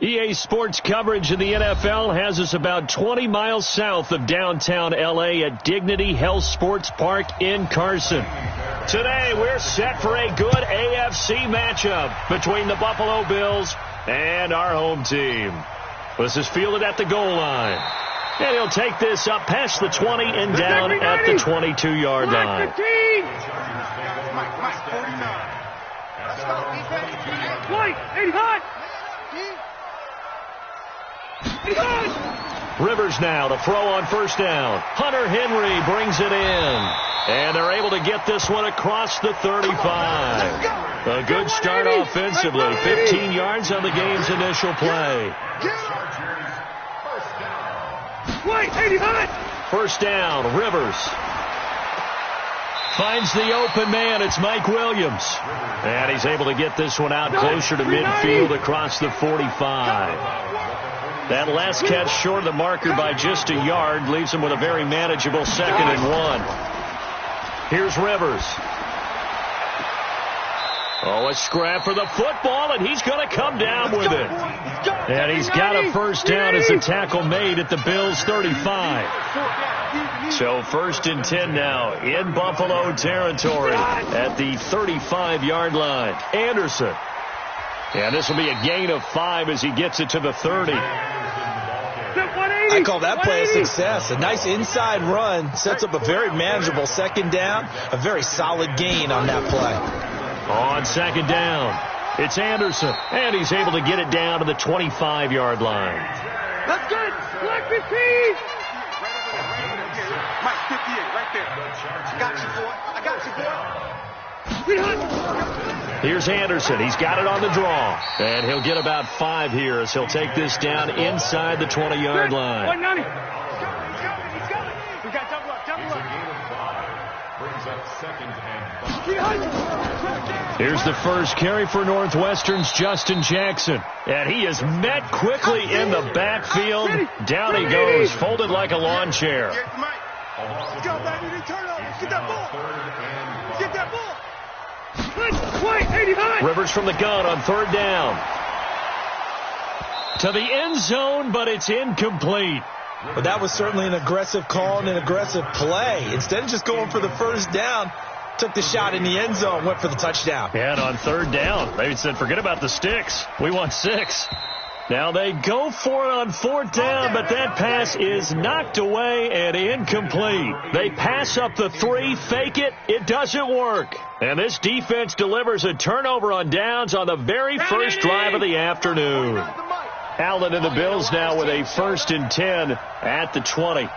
EA Sports coverage of the NFL has us about 20 miles south of downtown L.A. at Dignity Health Sports Park in Carson. Today, we're set for a good AFC matchup between the Buffalo Bills and our home team. This is fielded at the goal line. And he'll take this up past the 20 and down at the 22-yard line. Rivers now to throw on first down. Hunter Henry brings it in. And they're able to get this one across the 35. A good start offensively. 15 yards on the game's initial play. First down, Rivers. Finds the open man. It's Mike Williams. And he's able to get this one out closer to midfield across the 45. That last catch short of the marker by just a yard leaves him with a very manageable 2nd and 1. Here's Rivers. Oh, a scrap for the football, and he's going to come down with it. And he's got a first down as the tackle made at the Bills' 35. So 1st and 10 now in Buffalo territory at the 35-yard line. Anderson. And this will be a gain of 5 as he gets it to the 30. I call that play a success. A nice inside run sets up a very manageable 2nd down. A very solid gain on that play. On 2nd down, it's Anderson. And he's able to get it down to the 25-yard line. That's good. Black 15. Mike 58 right there. I got you, boy. I got you, boy. Here's Anderson. He's got it on the draw. And he'll get about 5 here as he'll take this down inside the 20-yard line. 190. He's got it. We got double up. Brings up 2nd and 5. Here's the first carry for Northwestern's Justin Jackson. And he is met quickly in the backfield. Down he goes, folded like a lawn chair. Let's go, baby. Turn up. Get that ball. Get that ball. Rivers from the gun on 3rd down. To the end zone, but it's incomplete. But that was certainly an aggressive call and an aggressive play. Instead of just going for the first down, took the shot in the end zone, went for the touchdown. And on 3rd down, they said, forget about the sticks. We want 6. Now they go for it on 4th down, but that pass is knocked away and incomplete. They pass up the 3, fake it. It doesn't work. And this defense delivers a turnover on downs on the very first drive of the afternoon. Allen and the Bills now with a 1st and 10 at the 20.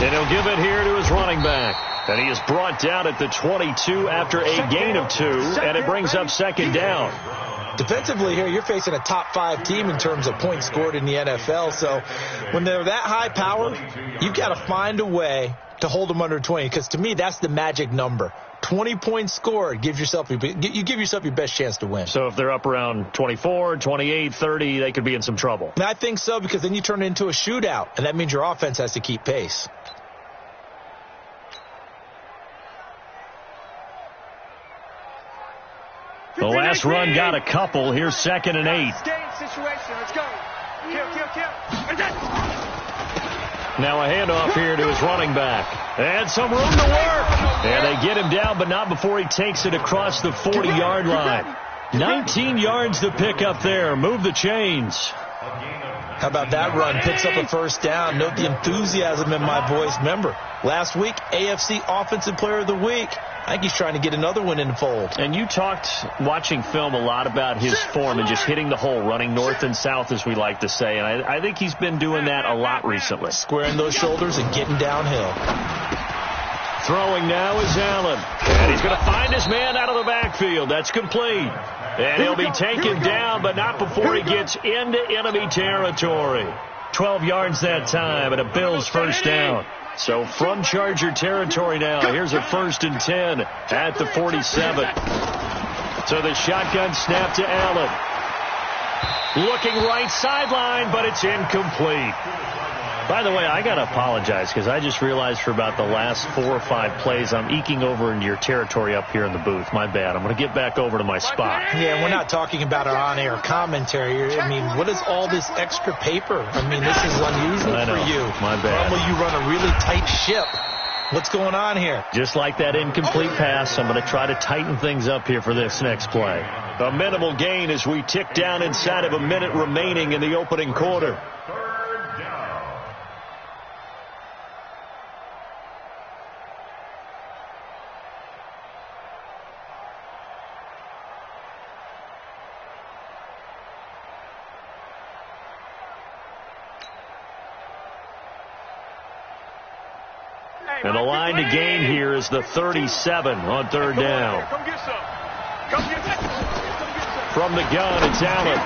And he'll give it here to his running back. And he is brought down at the 22 after a gain of 2, and it brings up 2nd down. Defensively here, you're facing a top 5 team in terms of points scored in the NFL. So when they're that high powered, you've got to find a way to hold them under 20. Because to me, that's the magic number. 20 points scored, you give yourself your best chance to win. So if they're up around 24, 28, 30, they could be in some trouble. And I think so, because then you turn it into a shootout, and that means your offense has to keep pace. The last run got a couple. Here's 2nd and 8. Situation. Let's go. Kill. Now a handoff here to his running back. And some room to work. And they get him down, but not before he takes it across the 40-yard line. 19 yards to pick up there. Move the chains. How about that run? Picks up a first down. Note the enthusiasm in my voice. Remember, last week, AFC Offensive Player of the Week. I think he's trying to get another one in the fold. And you talked, watching film, a lot about his form and just hitting the hole, running north and south, as we like to say. And I think he's been doing that a lot recently. Squaring those shoulders and getting downhill. Throwing now is Allen. And he's going to find his man out of the backfield. That's complete. And he'll be taken down, but not before he gets into enemy territory. 12 yards that time, and a Bills first down. So from Charger territory now, here's a 1st and 10 at the 47. So the shotgun snap to Allen. Looking right sideline, but it's incomplete. By the way, I got to apologize because I just realized for about the last 4 or 5 plays, I'm eking over into your territory up here in the booth. My bad. I'm going to get back over to my spot. Yeah, we're not talking about our on-air commentary. I mean, what is all this extra paper? I mean, this is unusual for you. My bad. Normally you run a really tight ship. What's going on here? Just like that incomplete pass, I'm going to try to tighten things up here for this next play. A minimal gain as we tick down inside of a minute remaining in the opening quarter. And the line to gain here is the 37 on 3rd down. From the gun, it's Allen.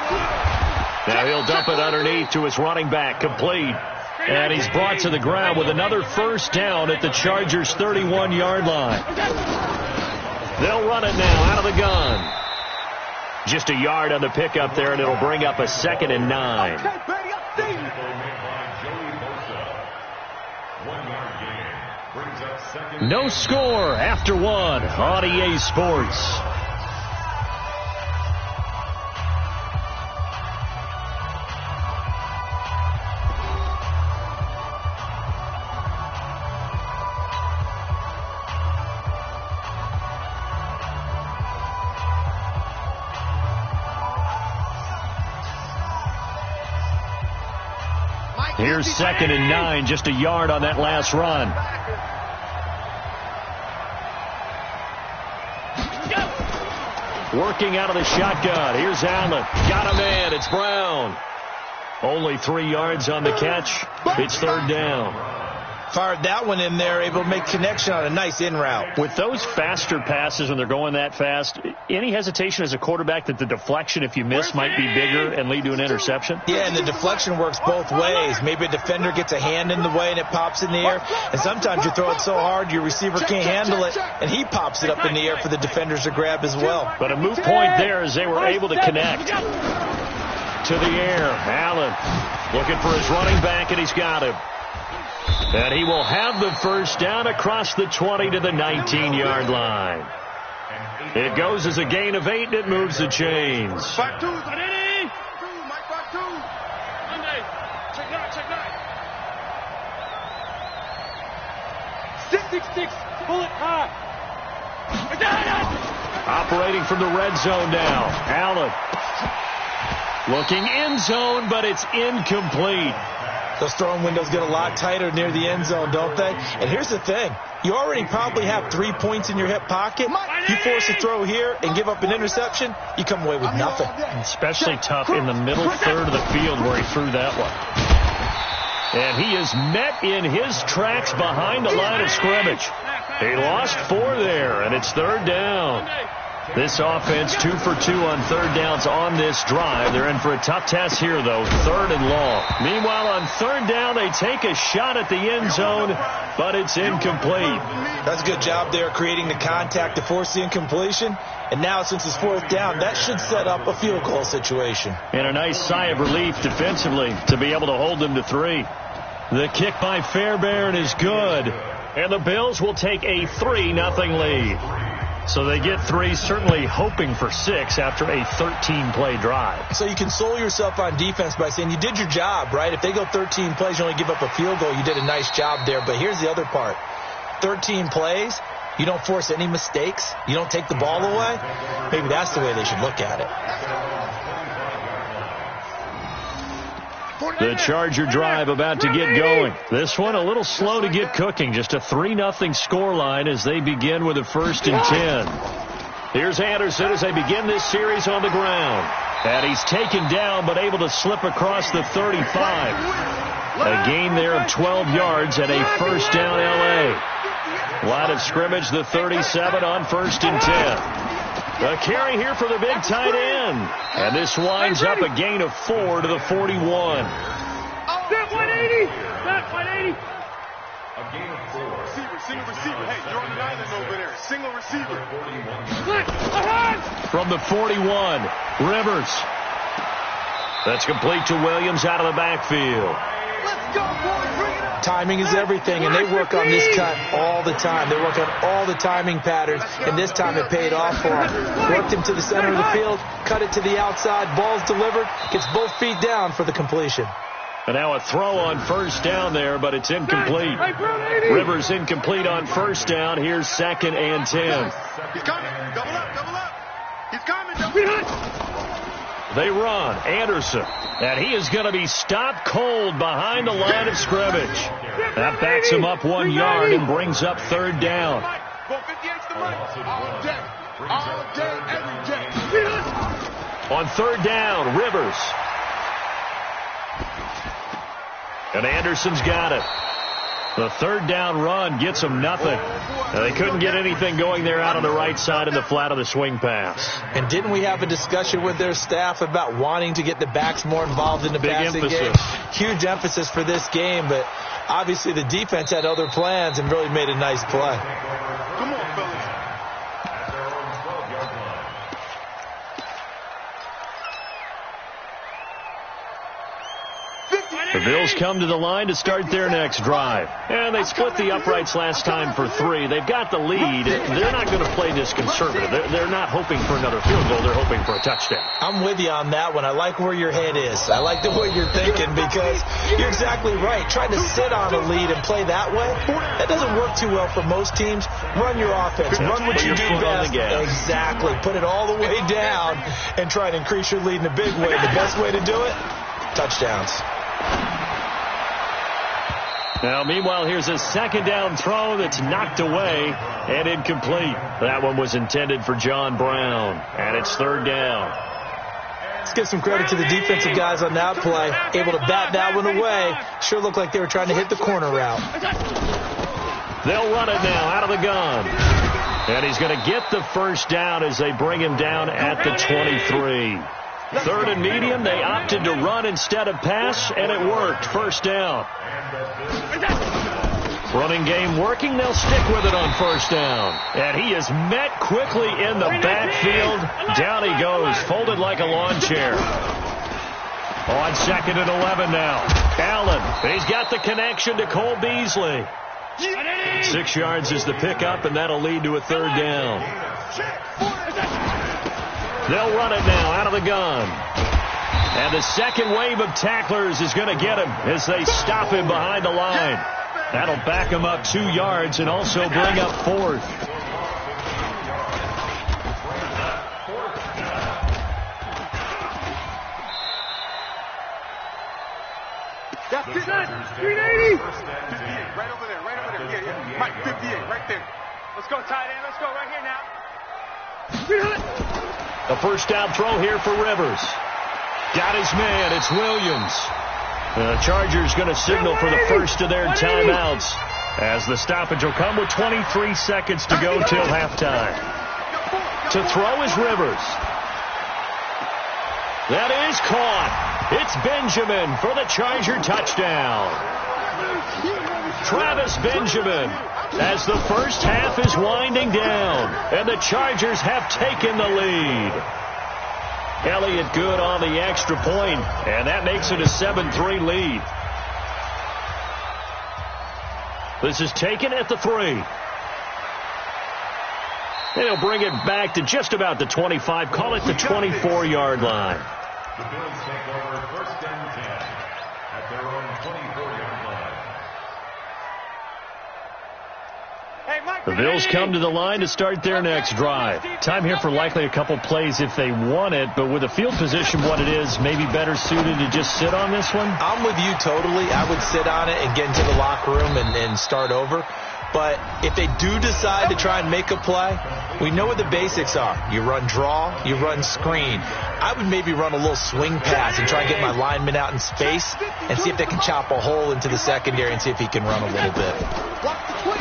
Now he'll dump it underneath to his running back, complete. And he's brought to the ground with another 1st down at the Chargers' 31-yard line. They'll run it now out of the gun. Just a yard on the pickup there, and it'll bring up a 2nd and 9. No score after 1 on EA Sports. Here's 2nd and 9, just a yard on that last run. Working out of the shotgun. Here's Allen. Got him in. It's Brown. Only 3 yards on the catch. It's 3rd down. Fired that one in there, able to make connection on a nice in route. With those faster passes when they're going that fast, any hesitation as a quarterback that the deflection, if you miss, might be bigger and lead to an interception? Yeah, and the deflection works both ways. Maybe a defender gets a hand in the way and it pops in the air. And sometimes you throw it so hard your receiver can't handle it, and he pops it up in the air for the defenders to grab as well. But a moot point there as they were able to connect. To the air, Allen looking for his running back, and he's got him. And he will have the 1st down across the 20 to the 19-yard line. It goes as a gain of 8, and it moves the chains. Back 2, ready? Mike, back 2. Monday, check 9. 666, pull it high. Operating from the red zone now. Allen looking end zone, but it's incomplete. Those throwing windows get a lot tighter near the end zone, don't they? And here's the thing. You already probably have 3 points in your hip pocket. You force a throw here and give up an interception, you come away with nothing. Especially tough in the middle third of the field where he threw that one. And he is met in his tracks behind the line of scrimmage. He lost 4 there, and it's 3rd down. This offense 2 for 2 on 3rd downs on this drive. They're in for a tough test here, though, 3rd and long. Meanwhile, on 3rd down, they take a shot at the end zone, but it's incomplete. That's a good job there creating the contact to force the incompletion. And now, since it's 4th down, that should set up a field goal situation. And a nice sigh of relief defensively to be able to hold them to 3. The kick by Fairbairn is good, and the Bills will take a 3-0 lead. So they get 3, certainly hoping for 6 after a 13-play drive. So you console yourself on defense by saying you did your job, right? If they go 13 plays, you only give up a field goal, you did a nice job there. But here's the other part. 13 plays, you don't force any mistakes, you don't take the ball away. Maybe that's the way they should look at it. The Charger drive about to get going. This one a little slow to get cooking. Just a 3-0 scoreline as they begin with a 1st and 10. Here's Anderson as they begin this series on the ground. And he's taken down but able to slip across the 35. A gain there of 12 yards and a 1st down L.A. Line of scrimmage, the 37 on 1st and 10. A carry here for the big tight end. And this winds up a gain of 4 to the 41. Step 180. Step 180. A gain of 4. Single receiver. Hey, you're on an island over there. Single receiver. From the 41, Rivers. That's complete to Williams out of the backfield. Let's go, boys. Bring it up. Timing is everything, and they work on this cut all the time. They work on all the timing patterns, and this time it paid off for them. Worked him to the center of the field, cut it to the outside, ball's delivered, gets both feet down for the completion. And now a throw on first down there, but it's incomplete. Rivers incomplete on first down. Here's 2nd and 10. He's coming. Double up. He's coming. Double up. They run. Anderson. And he is going to be stopped cold behind the line of scrimmage. That backs him up 1 yard and brings up 3rd down. Go 58's the money. All day, every day. On 3rd down, Rivers. And Anderson's got it. The 3rd down run gets them nothing. They couldn't get anything going there out on the right side of the flat of the swing pass. And didn't we have a discussion with their staff about wanting to get the backs more involved in the Big passing emphasis. game? Huge emphasis for this game, but obviously the defense had other plans and really made a nice play. Come on, fellas. The Bills come to the line to start their next drive. And they split the uprights last time for 3. They've got the lead. They're not going to play this conservative. They're not hoping for another field goal. They're hoping for a touchdown. I'm with you on that one. I like where your head is. I like the way you're thinking because you're exactly right. Trying to sit on a lead and play that way, that doesn't work too well for most teams. Run your offense. Run what you do best. Exactly. Put it all the way down and try and increase your lead in a big way. The best way to do it, touchdowns. Now, meanwhile, here's a 2nd down throw that's knocked away and incomplete. That one was intended for John Brown, and it's 3rd down. Let's give some credit to the defensive guys on that play. Able to bat that one away. Sure looked like they were trying to hit the corner route. They'll run it now out of the gun. And he's going to get the 1st down as they bring him down at the 23. 3rd and medium, they opted to run instead of pass, and it worked. 1st down. Running game working, they'll stick with it on 1st down. And he is met quickly in the backfield. Down he goes, folded like a lawn chair. On 2nd and 11 now. Allen, he's got the connection to Cole Beasley. 6 yards is the pickup, and that'll lead to a 3rd down. They'll run it now out of the gun. And the second wave of tacklers is going to get him as they stop him behind the line. That'll back him up 2 yards and also bring up 4th. That's it. 380. 58, right over there. Yeah. Mike, 58, right there. Let's go, tight end. Let's go right here now. A 1st down throw here for Rivers. Got his man. It's Williams. The Chargers going to signal for the first of their timeouts as the stoppage will come with 23 seconds to go till halftime. To throw is Rivers. That is caught. It's Benjamin for the Charger touchdown. Travis Benjamin, as the first half is winding down, and the Chargers have taken the lead. Elliott good on the extra point, and that makes it a 7-3 lead. This is taken at the 3. They'll bring it back to just about the 25, call it the 24-yard line. The Bills take over 1st and 10 at their own 24-yard line. The Bills come to the line to start their next drive. Time here for likely a couple plays if they want it, but with the field position what it is, maybe better suited to just sit on this one? I'm with you totally. I would sit on it and get into the locker room and start over. But if they do decide to try and make a play, we know what the basics are. You run draw, you run screen. I would maybe run a little swing pass and try and get my lineman out in space and see if they can chop a hole into the secondary and see if he can run a little bit.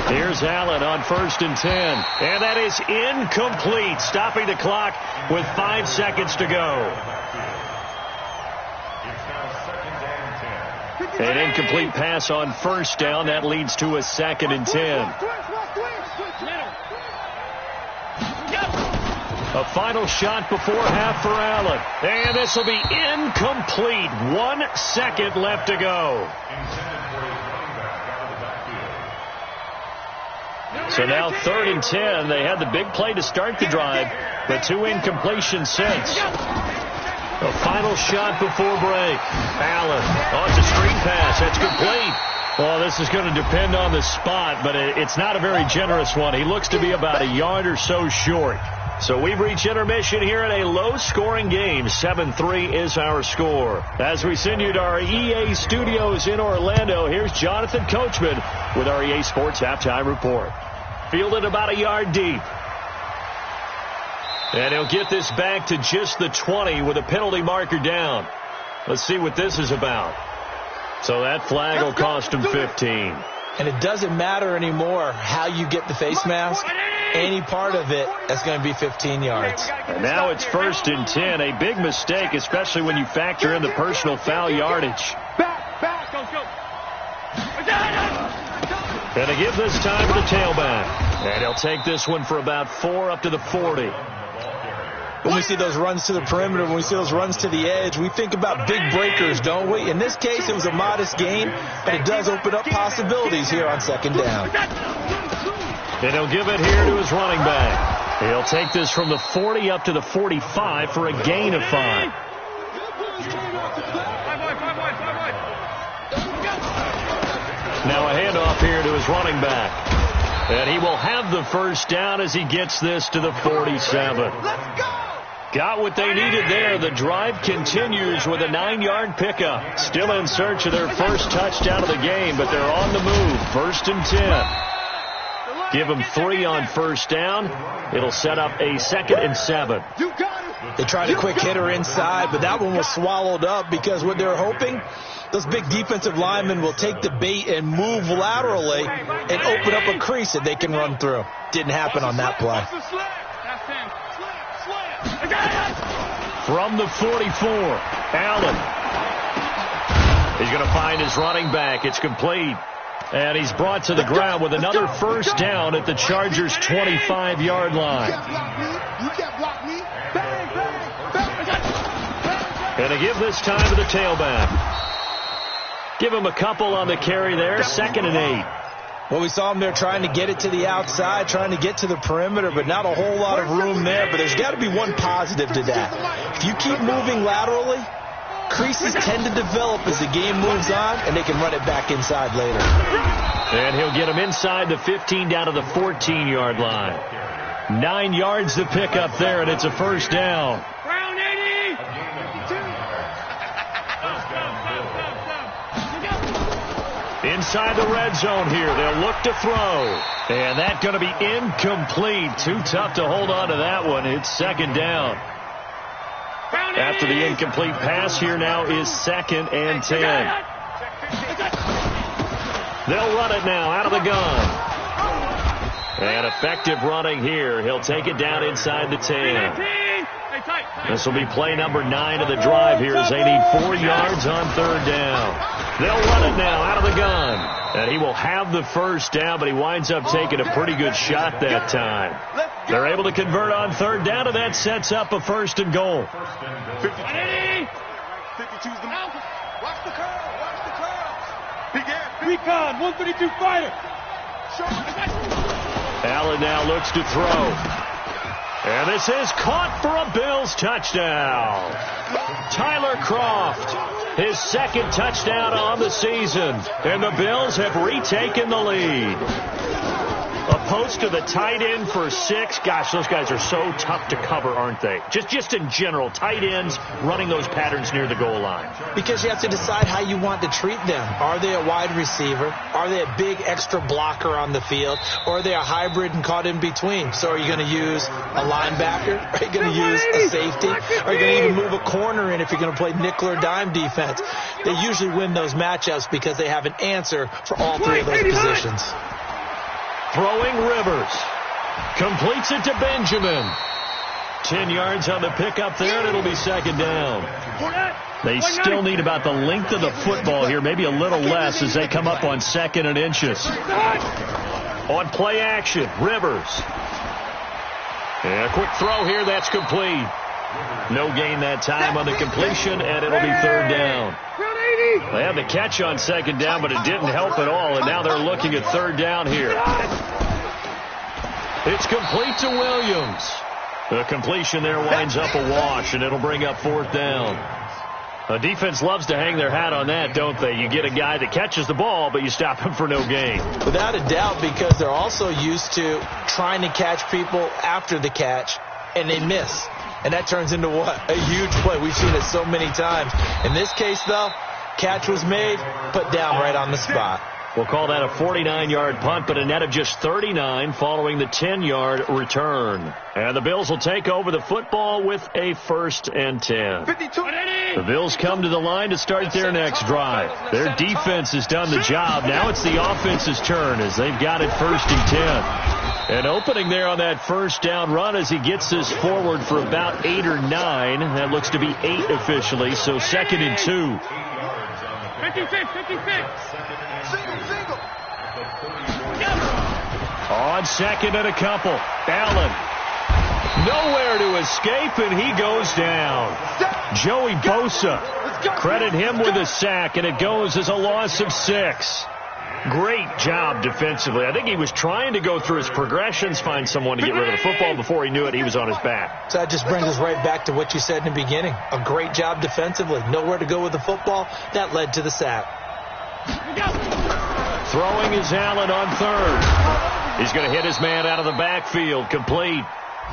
Here's Allen on 1st and 10. And that is incomplete, stopping the clock with 5 seconds to go. It's now 2nd and 10. An incomplete pass on first down. That leads to a 2nd and 10. A final shot before half for Allen. And this will be incomplete. 1 second left to go. So now 3rd and 10. They had the big play to start the drive, but 2 incompletions since. A final shot before break. Allen. Oh, it's a screen pass. That's complete. Well, this is going to depend on the spot, but it's not a very generous one. He looks to be about a yard or so short. So we've reached intermission here in a low-scoring game. 7-3 is our score. As we send you to our EA studios in Orlando, here's Jonathan Coachman with our EA Sports Halftime Report. Fielded about a yard deep. And he'll get this back to just the 20 with a penalty marker down. Let's see what this is about. So that flag will cost him 15. And it doesn't matter anymore how you get the face mask. Any part of it, that's going to be 15 yards. And now it's 1st and 10. A big mistake, especially when you factor in the personal foul yardage. Back, go. And to give this time to the tailback. And he'll take this one for about 4 up to the 40. When we see those runs to the perimeter, when we see those runs to the edge, we think about big breakers, don't we? In this case, it was a modest gain, but it does open up possibilities here on 2nd down. And he'll give it here to his running back. He'll take this from the 40 up to the 45 for a gain of 5. Now a handoff here to his running back. And he will have the first down as he gets this to the 47. Got what they needed there. The drive continues with a 9-yard pickup. Still in search of their first touchdown of the game, but they're on the move. 1st and 10. Give them 3 on first down. It'll set up a 2nd and 7. They tried a quick hitter inside, but that one was swallowed up because what they're hoping, those big defensive linemen will take the bait and move laterally and open up a crease that they can run through. Didn't happen on that play. From the 44, Allen. He's going to find his running back. It's complete. And he's brought to the ground with another first down at the Chargers' 25-yard line. And to give this time to the tailback. Give him a couple on the carry there. 2nd and 8. Well, we saw him there trying to get it to the outside, trying to get to the perimeter, but not a whole lot of room there. But there's got to be one positive to that. If you keep moving laterally, creases tend to develop as the game moves on, and they can run it back inside later. And he'll get him inside the 15 down to the 14-yard line. 9 yards to pick up there, and it's a first down. Inside the red zone here. They'll look to throw. And that's going to be incomplete. Too tough to hold on to that one. It's 2nd down. After the incomplete pass, here now is 2nd and 10. They'll run it now out of the gun. And effective running here. He'll take it down inside the 10. This will be play number 9 of the drive here as they need 4 yards on 3rd down. They'll run it now out of the gun. And he will have the first down, but he winds up taking a pretty good shot that time. They're able to convert on 3rd down, and that sets up a 1st and goal. 52's the mouth. Watch the curl. Recon, 132 fighter. Allen now looks to throw. And this is caught for a Bills touchdown. Tyler Kroft, his 2nd touchdown on the season. And the Bills have retaken the lead. A post to the tight end for 6. Gosh, those guys are so tough to cover, aren't they? Just in general, tight ends running those patterns near the goal line. Because you have to decide how you want to treat them. Are they a wide receiver? Are they a big extra blocker on the field? Or are they a hybrid and caught in between? So are you going to use a linebacker? Are you going to use a safety? Are you going to even move a corner in if you're going to play nickel or dime defense? They usually win those matchups because they have an answer for all 3 of those positions. Throwing Rivers. Completes it to Benjamin. 10 yards on the pickup there, and it'll be 2nd down. They still need about the length of the football here, maybe a little less as they come up on 2nd and inches. On play action, Rivers. And a quick throw here, that's complete. No gain that time on the completion, and it'll be 3rd down. They had the catch on 2nd down, but it didn't help at all, and now they're looking at 3rd down here. It's complete to Williams. The completion there winds up a wash, and it'll bring up 4th down. A defense loves to hang their hat on that, don't they? You get a guy that catches the ball, but you stop him for no gain. Without a doubt, because they're also used to trying to catch people after the catch, and they miss. And that turns into what? A huge play. We've seen it so many times. In this case, though, catch was made, put down right on the spot. We'll call that a 49-yard punt, but a net of just 39 following the 10-yard return. And the Bills will take over the football with a 1st and 10. 52. The Bills come to the line to start their next drive. Their defense has done the job. Now it's the offense's turn as they've got it 1st and 10. And opening there on that 1st down run as he gets this forward for about 8 or 9. That looks to be 8 officially, so 2nd and 2. 56. Single. On 2nd and a couple. Allen. Nowhere to escape, and he goes down. Joey Bosa. Credit him with a sack, and it goes as a loss of 6. Great job defensively. I think he was trying to go through his progressions, find someone to get rid of the football. Before he knew it, he was on his back. So that just brings us right back to what you said in the beginning. A great job defensively. Nowhere to go with the football. That led to the sack. Throwing is Allen on 3rd. He's going to hit his man out of the backfield. Complete.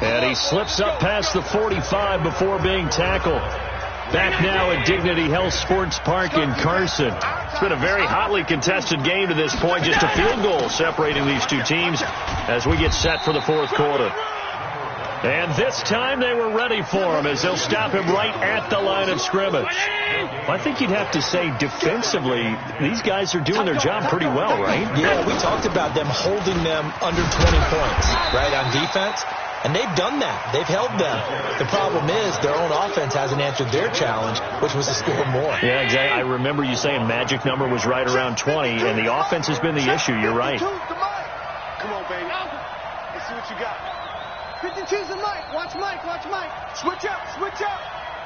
And he slips up past the 45 before being tackled. Back now at Dignity Health Sports Park in Carson. It's been a very hotly contested game to this point. Just a field goal separating these two teams as we get set for the 4th quarter. And this time they were ready for him as they'll stop him right at the line of scrimmage. I think you'd have to say defensively, these guys are doing their job pretty well, right? Yeah, we talked about them holding them under 20 points, right, on defense. And they've done that. They've held them. The problem is their own offense hasn't answered their challenge, which was to score more. Yeah, exactly. I remember you saying magic number was right around 20, and the offense has been the issue. You're right. Come on, baby. Let's see what you got. 52's the Mike. Watch Mike. Switch up.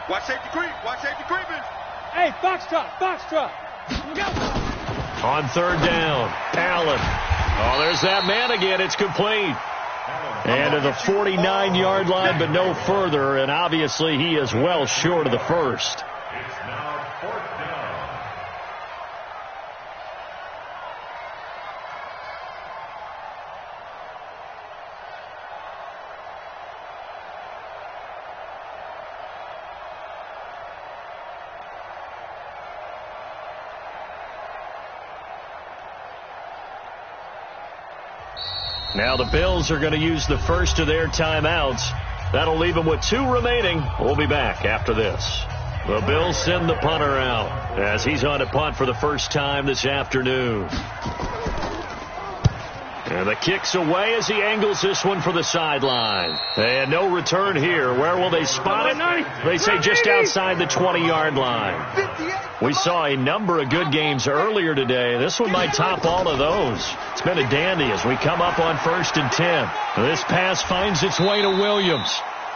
Watch safety creeping. Hey, box truck. Look out. On 3rd down, Allen. Oh, there's that man again. It's complete. And to the 49-yard line, but no further. And obviously he is well short of the 1st. It's now 4th down. Now the Bills are going to use the first of their timeouts. That'll leave them with 2 remaining. We'll be back after this. The Bills send the punter out as he's on to punt for the first time this afternoon. And the kick's away as he angles this one for the sideline. And no return here. Where will they spot it? They say just outside the 20-yard line. We saw a number of good games earlier today. This one might top all of those. It's been a dandy as we come up on 1st and 10. This pass finds its way to Williams.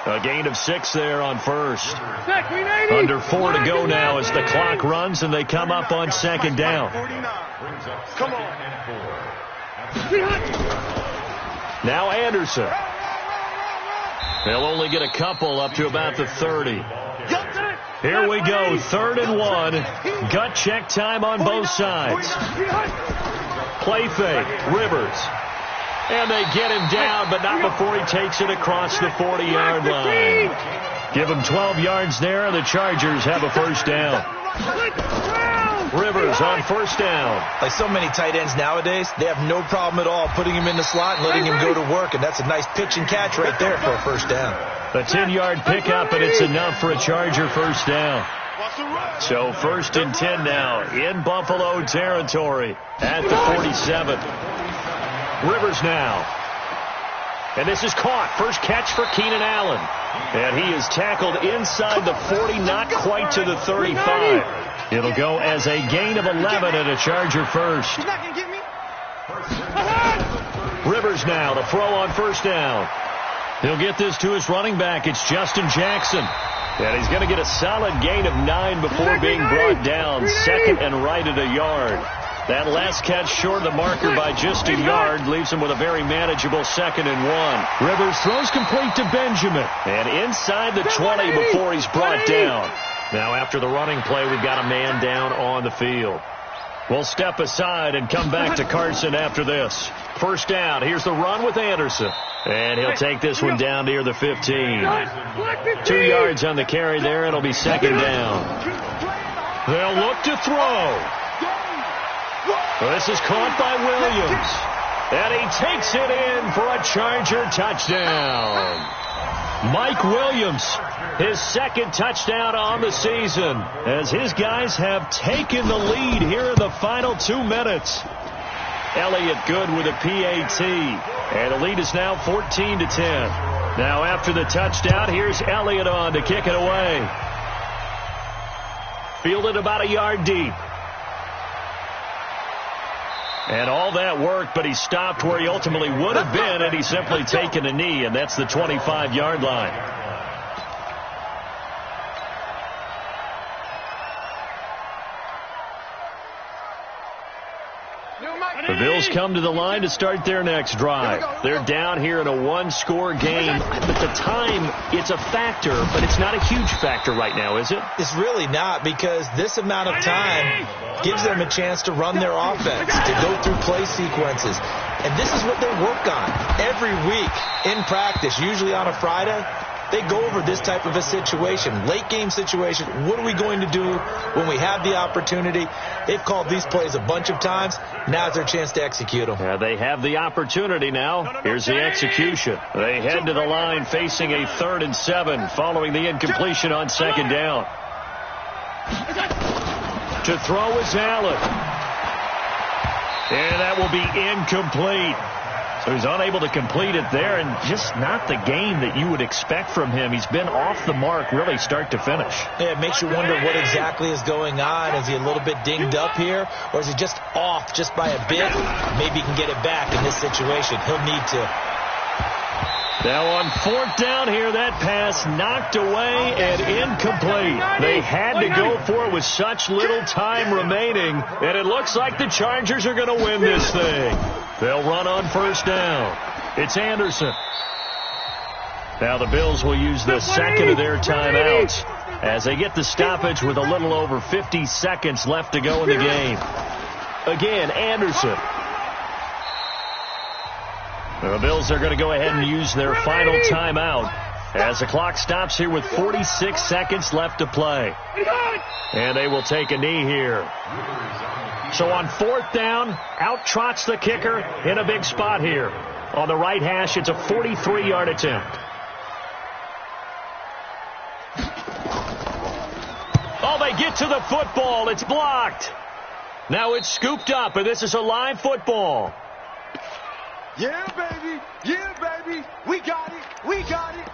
A gain of 6 there on 1st. Under 4 to go now as the clock runs and they come up on 2nd down. Come on. Now Anderson. They'll only get a couple up to about the 30. Here we go, 3rd and 1. Gut check time on both sides. Play fake, Rivers. And they get him down, but not before he takes it across the 40-yard line. Give him 12 yards there, and the Chargers have a 1st down. Rivers on 1st down. Like so many tight ends nowadays, they have no problem at all putting him in the slot and letting him go to work, and that's a nice pitch and catch right there for a 1st down. A 10-yard pickup, and it's enough for a Charger 1st down. So 1st and 10 now in Buffalo territory at the 47. Rivers now. And this is caught. First catch for Keenan Allen. And he is tackled inside the 40, not quite to the 35. It'll go as a gain of 11 and a Charger first. He's not going to get me. Rivers now to throw on first down. He'll get this to his running back. It's Justin Jackson. And he's going to get a solid gain of 9 before being brought down. Second and right at a yard. That last catch short of the marker by just a yard leaves him with a very manageable 2nd and 1. Rivers throws complete to Benjamin. And inside the 20 before he's brought down. Now after the running play, we've got a man down on the field. We'll step aside and come back to Carson after this. First down. Here's the run with Anderson. And he'll take this one down near the 15. 2 yards on the carry there. It'll be 2nd down. They'll look to throw. This is caught by Williams. And he takes it in for a Charger touchdown. Mike Williams, his 2nd touchdown on the season, as his guys have taken the lead here in the final 2 minutes. Elliott good with a PAT. And the lead is now 14-10. Now after the touchdown, here's Elliott on to kick it away. Fielded about a yard deep. And all that work, but he stopped where he ultimately would have been had he simply taken a knee, and that's the 25-yard line. The Bills come to the line to start their next drive. They're down here in a 1-score game. At the time, it's a factor, but it's not a huge factor right now, is it? It's really not, because this amount of time gives them a chance to run their offense, to go through play sequences. And this is what they work on every week in practice, usually on a Friday. They go over this type of a situation, late game situation. What are we going to do when we have the opportunity? They've called these plays a bunch of times. Now's their chance to execute them. Yeah, they have the opportunity now. Here's the execution. They head to the line facing a 3rd and 7 following the incompletion on 2nd down. To throw is Allen. And that will be incomplete. So he's unable to complete it there, and just not the game that you would expect from him. He's been off the mark really start to finish. Yeah, it makes you wonder what exactly is going on. Is he a little bit dinged up here, or is he just off just by a bit? Maybe he can get it back in this situation. He'll need to. Now on 4th down here, that pass knocked away and incomplete. They had to go for it with such little time remaining, and it looks like the Chargers are going to win this thing. They'll run on first down. It's Anderson. Now the Bills will use the 2nd of their timeouts as they get the stoppage with a little over 50 seconds left to go in the game. Again, Anderson. The Bills are going to go ahead and use their final timeout as the clock stops here with 46 seconds left to play. And they will take a knee here. So on 4th down, out trots the kicker in a big spot here. On the right hash, it's a 43-yard attempt. Oh, they get to the football. It's blocked. Now it's scooped up, and this is a live football. Yeah, baby. Yeah, baby. We got it. We got it.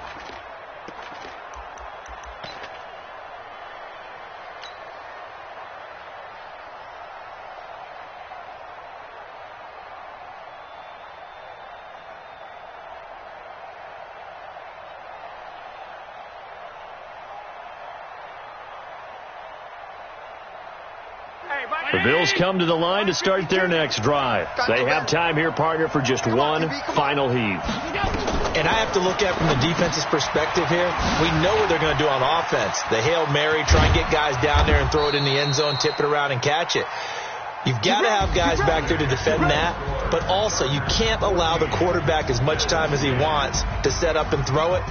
The Bills come to the line to start their next drive. They have time here, partner, for just one final heave. And I have to look at from the defense's perspective here. We know what they're going to do on offense. The Hail Mary, try and get guys down there and throw it in the end zone, tip it around and catch it. You've got to have guys back there to defend that, but also you can't allow the quarterback as much time as he wants to set up and throw it.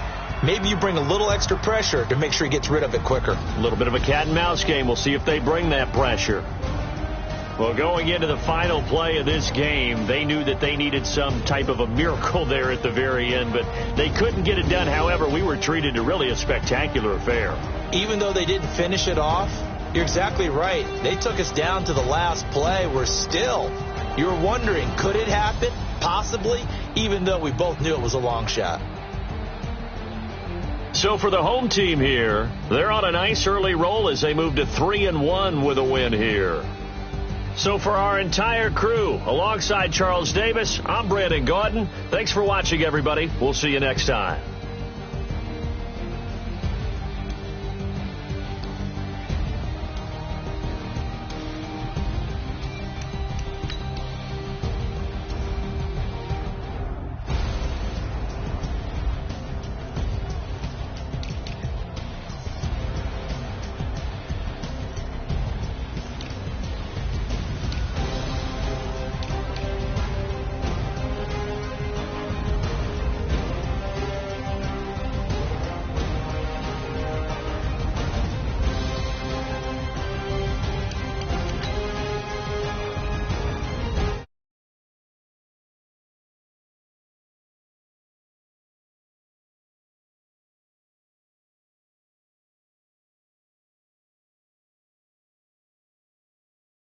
Maybe you bring a little extra pressure to make sure he gets rid of it quicker. A little bit of a cat and mouse game. We'll see if they bring that pressure. Well, going into the final play of this game, they knew that they needed some type of a miracle there at the very end, but they couldn't get it done. However, we were treated to really a spectacular affair. Even though they didn't finish it off, you're exactly right. They took us down to the last play. We're still, you were wondering, could it happen? Possibly. even though we both knew it was a long shot. So for the home team here, they're on a nice early roll as they move to 3-1 with a win here. So for our entire crew, alongside Charles Davis, I'm Brandon Gaudin. Thanks for watching, everybody. We'll see you next time.